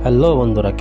Hello বন্ধুরা,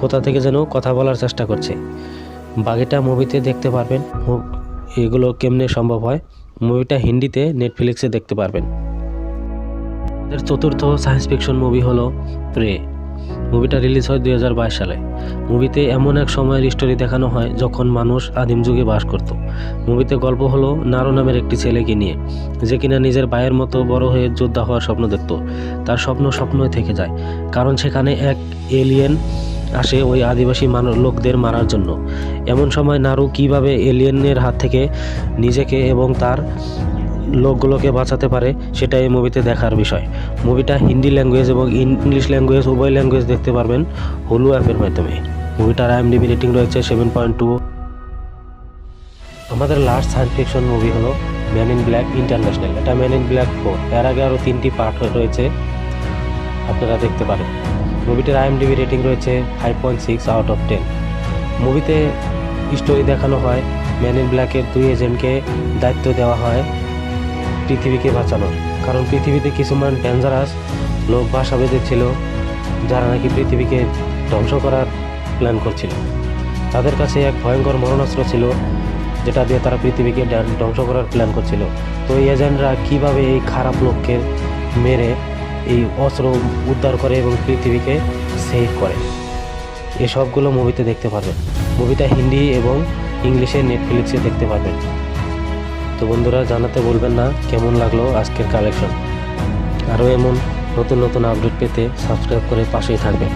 কোথা থেকে যেন কথা বলার চেষ্টা করছে। বাকিটা মুভিতে দেখতে পারবেন। এগুলো কেমনে সম্ভব হয়, মুভিটা হিন্দিতে নেটফ্লিক্সে দেখতে পারবেন। আমাদের চতুর্থ সায়েন্স ফিকশন মুভি হলো প্রে। মুভিটা রিলিজ হয় 2022 সালে। মুভিতে এমন এক সময়ের স্টোরি দেখানো হয় যখন মানুষ আদিম যুগে বাস করত। মুভিতে গল্প হলো নারো নামের একটি ছেলেকে নিয়ে, যে কিনা নিজের ভাইয়ের মতো বড় হয়ে যোদ্ধা হওয়ার স্বপ্ন দেখত। তার স্বপ্নই থেকে যায়, কারণ সেখানে এক এলিয়েন আসে ওই আদিবাসী লোকদের মারার জন্য। এমন সময় নারু কিভাবে এলিয়েনের হাত থেকে নিজেকে এবং তার লোকগুলোকে বাঁচাতে পারে সেটা এই মুভিতে দেখার বিষয়। মুভিটা হিন্দি ল্যাঙ্গুয়েজ এবং ইংলিশ ল্যাঙ্গুয়েজ উভয় ল্যাঙ্গুয়েজ দেখতে পারবেন হুলু অ্যাপের মাধ্যমে। মুভিটার IMDb রেটিং রয়েছে 7.2। আমাদের লাস্ট সায়েন্স ফিকশন মুভি হলো ম্যান ইন ব্ল্যাক ইন্টারন্যাশনাল। এটা ম্যান ইন ব্ল্যাক 4। এর আগে আরও 3টি পার্ট রয়েছে, আপনারা দেখতে পারেন। মুভিটার IMDb রেটিং রয়েছে 5.6 আউট অফ 10। মুভিতে স্টোরি দেখানো হয় ম্যান ইন ব্ল্যাকের 2 এজেন্টকে দায়িত্ব দেওয়া হয় পৃথিবীকে বাঁচানোর, কারণ পৃথিবীতে কিছুমান ডেঞ্জারাস লোক বাসা বেঁধেছিল যারা নাকি পৃথিবীকে ধ্বংস করার প্ল্যান করছিল। তাদের কাছে এক ভয়ঙ্কর মরণাস্ত্র ছিল যেটা দিয়ে তারা পৃথিবীকে ধ্বংস করার প্ল্যান করছিল। তো এই এজেন্টরা কীভাবে এই খারাপ লোককে মেরে এই অস্ত্র উদ্ধার করে এবং পৃথিবীকে সেভ করে, এসবগুলো মুভিতে দেখতে পারবেন। মুভিটা হিন্দি এবং ইংলিশে নেটফ্লিক্সে দেখতে পারবেন। তো বন্ধুরা, জানাতে বলবেন না কেমন লাগলো আজকের কালেকশন। আরও এমন নতুন নতুন আপডেট পেতে সাবস্ক্রাইব করে পাশেই থাকবেন।